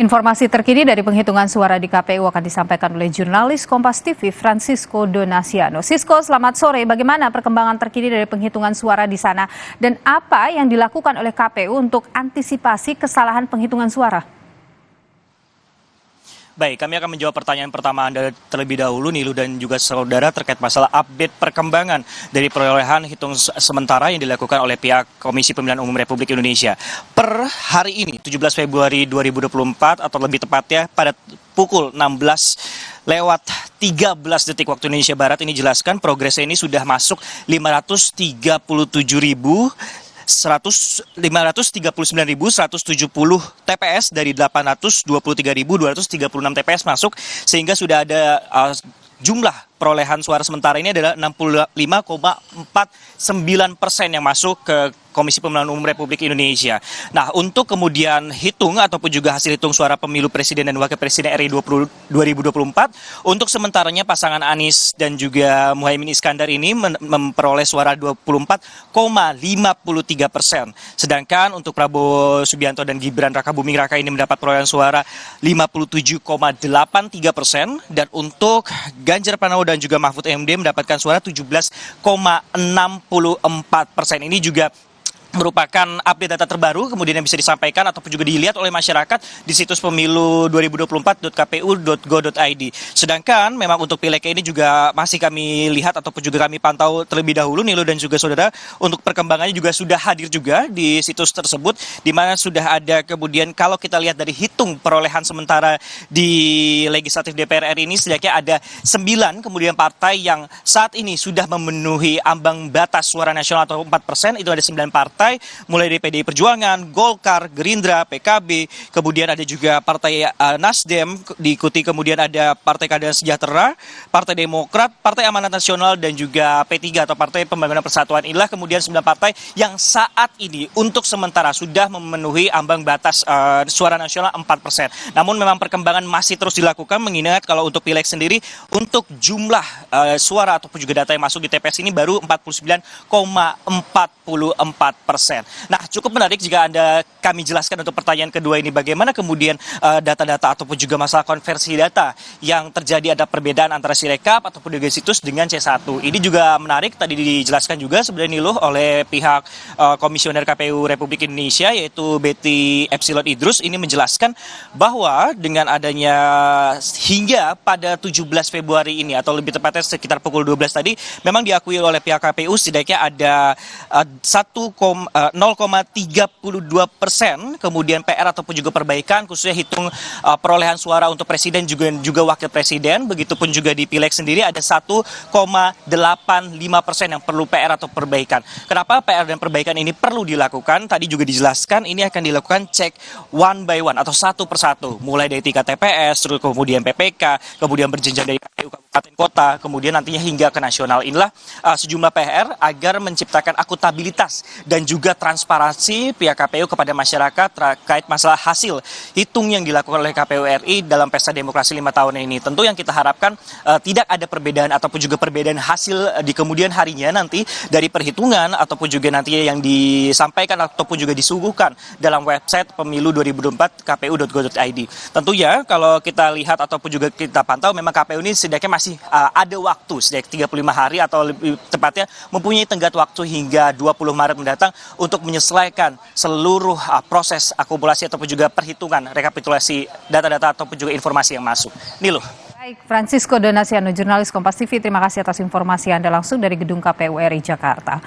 Informasi terkini dari penghitungan suara di KPU akan disampaikan oleh jurnalis Kompas TV Francisco Donasiano. Sisko, selamat sore. Bagaimana perkembangan terkini dari penghitungan suara di sana dan apa yang dilakukan oleh KPU untuk antisipasi kesalahan penghitungan suara? Baik, kami akan menjawab pertanyaan pertama Anda terlebih dahulu, Nilu dan juga saudara, terkait masalah update perkembangan dari perolehan hitung sementara yang dilakukan oleh pihak Komisi Pemilihan Umum Republik Indonesia. Per hari ini, 17 Februari 2024, atau lebih tepatnya pada pukul 16:13 waktu Indonesia Barat, ini jelaskan progresnya ini sudah masuk 539.170 TPS dari 823.236 TPS masuk, sehingga sudah ada jumlah perolehan suara sementara ini adalah 65,49% yang masuk ke Komisi Pemilihan Umum Republik Indonesia. Nah, untuk kemudian hitung ataupun juga hasil hitung suara pemilu Presiden dan Wakil Presiden RI 2024, untuk sementaranya pasangan Anies dan juga Muhaimin Iskandar ini memperoleh suara 24,53%. Sedangkan untuk Prabowo Subianto dan Gibran Rakabuming Raka ini mendapat perolehan suara 57,83%, dan untuk Ganjar Pranowo dan juga Mahfud MD mendapatkan suara 17,64%. Ini juga merupakan update data terbaru kemudian yang bisa disampaikan ataupun juga dilihat oleh masyarakat di situs pemilu2024.kpu.go.id. Sedangkan memang untuk pileg ini juga masih kami lihat ataupun juga kami pantau terlebih dahulu, Nilo dan juga saudara, untuk perkembangannya juga sudah hadir juga di situs tersebut, di mana sudah ada kemudian kalau kita lihat dari hitung perolehan sementara di Legislatif DPR RI ini, setidaknya ada 9 kemudian partai yang saat ini sudah memenuhi ambang batas suara nasional atau 4%. Itu ada 9 partai, mulai dari PDI Perjuangan, Golkar, Gerindra, PKB, kemudian ada juga Partai Nasdem, diikuti kemudian ada Partai Keadilan Sejahtera, Partai Demokrat, Partai Amanat Nasional, dan juga P3 atau Partai Pembangunan Persatuan. Inilah kemudian 9 partai yang saat ini untuk sementara sudah memenuhi ambang batas suara nasional 4%. Namun memang perkembangan masih terus dilakukan, mengingat kalau untuk pileg sendiri, untuk jumlah suara ataupun juga data yang masuk di TPS ini baru 49,44%. Nah, cukup menarik jika kami jelaskan untuk pertanyaan kedua ini, bagaimana kemudian data-data ataupun juga masalah konversi data yang terjadi, ada perbedaan antara Sirekap ataupun juga situs dengan C1. Ini juga menarik, tadi dijelaskan juga sebenarnya Niluh oleh pihak Komisioner KPU Republik Indonesia, yaitu Betty Epsilon Idrus, ini menjelaskan bahwa dengan adanya hingga pada 17 Februari ini, atau lebih tepatnya sekitar pukul 12 tadi, memang diakui oleh pihak KPU setidaknya ada 0,32% kemudian PR ataupun juga perbaikan, khususnya hitung perolehan suara untuk presiden juga wakil presiden. Begitupun juga di pileg sendiri ada 1,85% yang perlu PR atau perbaikan. Kenapa PR dan perbaikan ini perlu dilakukan? Tadi juga dijelaskan ini akan dilakukan cek one by one atau satu persatu, mulai dari tingkat TPS, terus kemudian PPK, kemudian berjenjang dari KPU kabupaten kota, kemudian nantinya hingga ke nasional. Inilah sejumlah PR agar menciptakan akuntabilitas dan juga transparansi pihak KPU kepada masyarakat terkait masalah hasil hitung yang dilakukan oleh KPU RI dalam pesta demokrasi 5 tahun ini. Tentu yang kita harapkan tidak ada perbedaan ataupun juga perbedaan hasil di kemudian harinya nanti dari perhitungan ataupun juga nantinya yang disampaikan ataupun juga disuguhkan dalam website pemilu 2024 kpu.go.id. Tentunya kalau kita lihat ataupun juga kita pantau, memang KPU ini setidaknya masih ada waktu setidaknya 35 hari atau lebih tepatnya mempunyai tenggat waktu hingga 20 Maret mendatang untuk menyelesaikan seluruh proses akumulasi ataupun juga perhitungan rekapitulasi data-data ataupun juga informasi yang masuk. Niluh. Baik, Francisco Donasiano, jurnalis Kompas TV, terima kasih atas informasi Anda langsung dari Gedung KPU RI Jakarta.